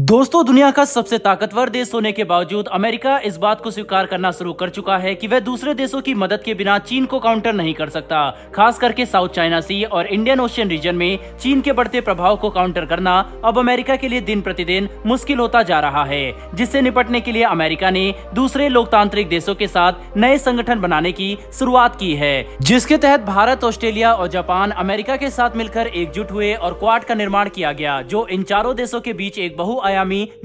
दोस्तों, दुनिया का सबसे ताकतवर देश होने के बावजूद अमेरिका इस बात को स्वीकार करना शुरू कर चुका है कि वह दूसरे देशों की मदद के बिना चीन को काउंटर नहीं कर सकता। खास करके साउथ चाइना सी और इंडियन ओशियन रीजन में चीन के बढ़ते प्रभाव को काउंटर करना अब अमेरिका के लिए दिन प्रतिदिन मुश्किल होता जा रहा है, जिससे निपटने के लिए अमेरिका ने दूसरे लोकतांत्रिक देशों के साथ नए संगठन बनाने की शुरुआत की है, जिसके तहत भारत, ऑस्ट्रेलिया और जापान अमेरिका के साथ मिलकर एकजुट हुए और क्वाड का निर्माण किया गया, जो इन चारों देशों के बीच एक बहुआयामी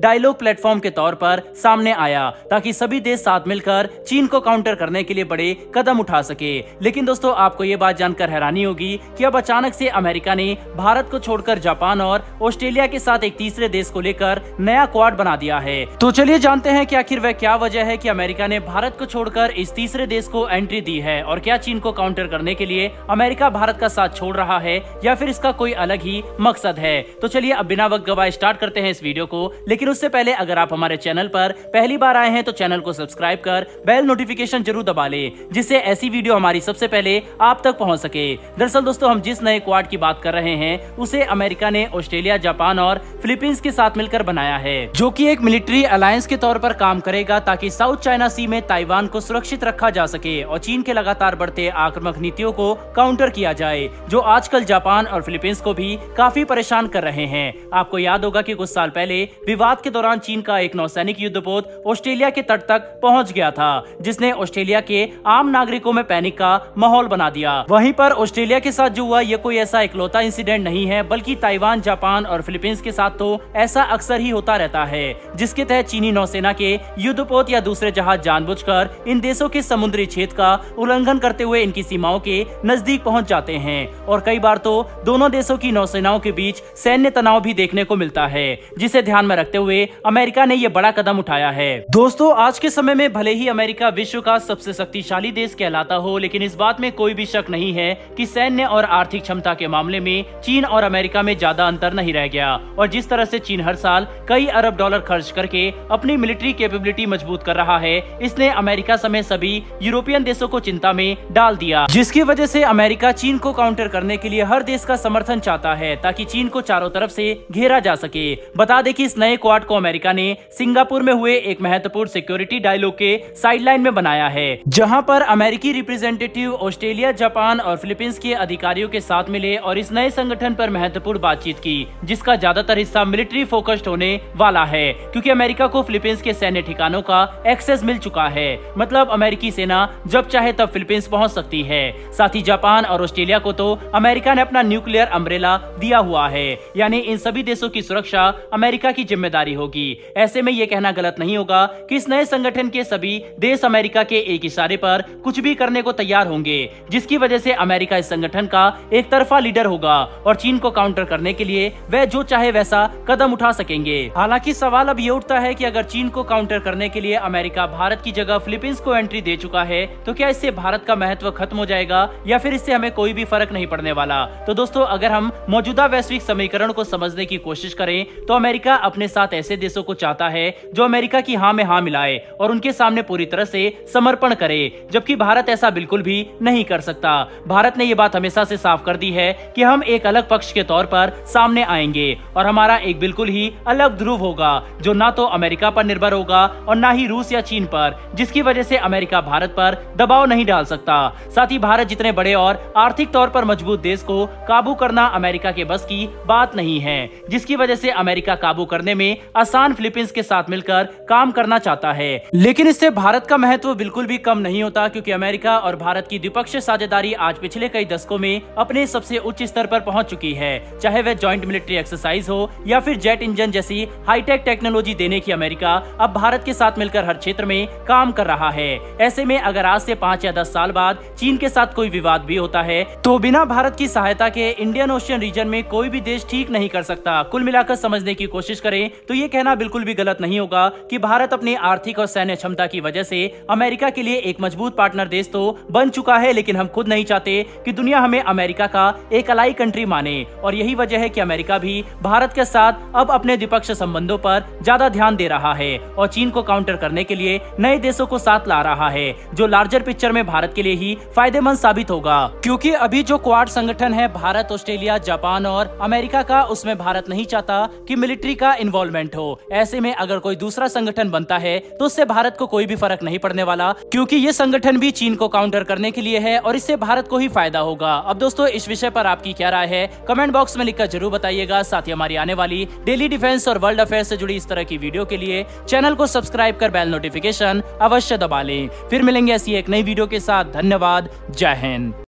डायलॉग प्लेटफॉर्म के तौर पर सामने आया, ताकि सभी देश साथ मिलकर चीन को काउंटर करने के लिए बड़े कदम उठा सके। लेकिन दोस्तों, आपको ये बात जानकर हैरानी होगी कि अब अचानक से अमेरिका ने भारत को छोड़कर जापान और ऑस्ट्रेलिया के साथ एक तीसरे देश को लेकर नया क्वाड बना दिया है। तो चलिए जानते हैं कि आखिर वह क्या वजह है कि अमेरिका ने भारत को छोड़कर इस तीसरे देश को एंट्री दी है, और क्या चीन को काउंटर करने के लिए अमेरिका भारत का साथ छोड़ रहा है या फिर इसका कोई अलग ही मकसद है। तो चलिए अब बिना वक्त गवाए स्टार्ट करते हैं इस वीडियो को। लेकिन उससे पहले अगर आप हमारे चैनल पर पहली बार आए हैं तो चैनल को सब्सक्राइब कर बेल नोटिफिकेशन जरूर दबा ले, जिससे ऐसी वीडियो हमारी सबसे पहले आप तक पहुंच सके। दरअसल दोस्तों, हम जिस नए क्वाड की बात कर रहे हैं उसे अमेरिका ने ऑस्ट्रेलिया, जापान और फिलीपींस के साथ मिलकर बनाया है, जो कि एक मिलिट्री अलायंस के तौर पर काम करेगा, ताकि साउथ चाइना सी में ताइवान को सुरक्षित रखा जा सके और चीन के लगातार बढ़ते आक्रामक नीतियों को काउंटर किया जाए, जो आजकल जापान और फिलीपींस को भी काफी परेशान कर रहे हैं। आपको याद होगा कि कुछ साल पहले विवाद के दौरान चीन का एक नौसैनिक युद्धपोत ऑस्ट्रेलिया के तट तक पहुंच गया था, जिसने ऑस्ट्रेलिया के आम नागरिकों में पैनिक का माहौल बना दिया। वहीं पर ऑस्ट्रेलिया के साथ जो हुआ ये कोई ऐसा इकलौता इंसिडेंट नहीं है, बल्कि ताइवान, जापान और फिलीपींस के साथ तो ऐसा अक्सर ही होता रहता है, जिसके तहत चीनी नौसेना के युद्धपोत या दूसरे जहाज जानबूझकर इन देशों के समुद्री क्षेत्र का उल्लंघन करते हुए इनकी सीमाओं के नजदीक पहुंच जाते हैं, और कई बार तो दोनों देशों की नौसेनाओं के बीच सैन्य तनाव भी देखने को मिलता है, जिसे ध्यान में रखते हुए अमेरिका ने यह बड़ा कदम उठाया है। दोस्तों, आज के समय में भले ही अमेरिका विश्व का सबसे शक्तिशाली देश कहलाता हो, लेकिन इस बात में कोई भी शक नहीं है कि सैन्य और आर्थिक क्षमता के मामले में चीन और अमेरिका में ज्यादा अंतर नहीं रह गया, और जिस तरह से चीन हर साल कई अरब डॉलर खर्च करके अपनी मिलिट्री कैपेबिलिटी मजबूत कर रहा है, इसने अमेरिका समेत सभी यूरोपियन देशों को चिंता में डाल दिया, जिसकी वजह से अमेरिका चीन को काउंटर करने के लिए हर देश का समर्थन चाहता है, ताकि चीन को चारों तरफ से घेरा जा सके। बता दें कि इस नए क्वाड को अमेरिका ने सिंगापुर में हुए एक महत्वपूर्ण सिक्योरिटी डायलॉग के साइडलाइन में बनाया है, जहां पर अमेरिकी रिप्रेजेंटेटिव ऑस्ट्रेलिया, जापान और फिलीपींस के अधिकारियों के साथ मिले और इस नए संगठन पर महत्वपूर्ण बातचीत की, जिसका ज्यादातर हिस्सा मिलिट्री फोकस्ड होने वाला है, क्योंकि अमेरिका को फिलीपींस के सैन्य ठिकानों का एक्सेस मिल चुका है। मतलब अमेरिकी सेना जब चाहे तब फिलीपींस पहुंच सकती है। साथ ही जापान और ऑस्ट्रेलिया को तो अमेरिका ने अपना न्यूक्लियर अम्ब्रेला दिया हुआ है, यानी इन सभी देशों की सुरक्षा अमेरिका की जिम्मेदारी होगी। ऐसे में यह कहना गलत नहीं होगा कि इस नए संगठन के सभी देश अमेरिका के एक इशारे पर कुछ भी करने को तैयार होंगे, जिसकी वजह से अमेरिका इस संगठन का एक तरफा लीडर होगा और चीन को काउंटर करने के लिए वह जो चाहे वैसा कदम उठा सकेंगे। हालांकि सवाल अब ये उठता है कि अगर चीन को काउंटर करने के लिए अमेरिका भारत की जगह फिलीपींस को एंट्री दे चुका है, तो क्या इससे भारत का महत्व खत्म हो जाएगा या फिर इससे हमें कोई भी फर्क नहीं पड़ने वाला। तो दोस्तों, अगर हम मौजूदा वैश्विक समीकरण को समझने की कोशिश करें तो अमेरिका अपने साथ ऐसे देशों को चाहता है जो अमेरिका की हाँ में हाँ मिलाए और उनके सामने पूरी तरह से समर्पण करे, जबकि भारत ऐसा बिल्कुल भी नहीं कर सकता। भारत ने ये बात हमेशा से साफ कर दी है कि हम एक अलग पक्ष के तौर पर सामने आएंगे और हमारा एक बिल्कुल ही अलग ध्रुव होगा, जो ना तो अमेरिका पर निर्भर होगा और ना ही रूस या चीन पर, जिसकी वजह से अमेरिका भारत पर दबाव नहीं डाल सकता। साथ ही भारत जितने बड़े और आर्थिक तौर पर मजबूत देश को काबू करना अमेरिका के बस की बात नहीं है, जिसकी वजह से अमेरिका काबू करने में आसान फिलीपींस के साथ मिलकर काम करना चाहता है। लेकिन इससे भारत का महत्व बिल्कुल भी कम नहीं होता, क्योंकि अमेरिका और भारत की द्विपक्षीय साझेदारी आज पिछले कई दशकों में अपने सबसे उच्च स्तर पर पहुंच चुकी है। चाहे वह जॉइंट मिलिट्री एक्सरसाइज हो या फिर जेट इंजन जैसी हाईटेक टेक्नोलॉजी देने की अमेरिका अब भारत के साथ मिलकर हर क्षेत्र में काम कर रहा है। ऐसे में अगर आज से 5 या 10 साल बाद चीन के साथ कोई विवाद भी होता है, तो बिना भारत की सहायता के इंडियन ओशियन रीजन में कोई भी देश ठीक नहीं कर सकता। कुल मिलाकर समझने की कोशिश करें तो ये कहना बिल्कुल भी गलत नहीं होगा कि भारत अपनी आर्थिक और सैन्य क्षमता की वजह से अमेरिका के लिए एक मजबूत पार्टनर देश तो बन चुका है, लेकिन हम खुद नहीं चाहते कि दुनिया हमें अमेरिका का एक अलाई कंट्री माने, और यही वजह है कि अमेरिका भी भारत के साथ अब अपने द्विपक्षीय संबंधों पर ज्यादा ध्यान दे रहा है और चीन को काउंटर करने के लिए नए देशों को साथ ला रहा है, जो लार्जर पिक्चर में भारत के लिए ही फायदेमंद साबित होगा। क्योंकि अभी जो क्वाड संगठन है भारत, ऑस्ट्रेलिया, जापान और अमेरिका का, उसमें भारत नहीं चाहता कि मिलिट्री का का इन्वॉल्वमेंट हो। ऐसे में अगर कोई दूसरा संगठन बनता है तो उससे भारत को कोई भी फर्क नहीं पड़ने वाला, क्योंकि ये संगठन भी चीन को काउंटर करने के लिए है और इससे भारत को ही फायदा होगा। अब दोस्तों, इस विषय पर आपकी क्या राय है, कमेंट बॉक्स में लिखकर जरूर बताइएगा। साथ ही हमारी आने वाली डेली डिफेंस और वर्ल्ड अफेयर से जुड़ी इस तरह की वीडियो के लिए चैनल को सब्सक्राइब कर बेल नोटिफिकेशन अवश्य दबा लें। फिर मिलेंगे ऐसी एक नई वीडियो के साथ। धन्यवाद। जय हिंद।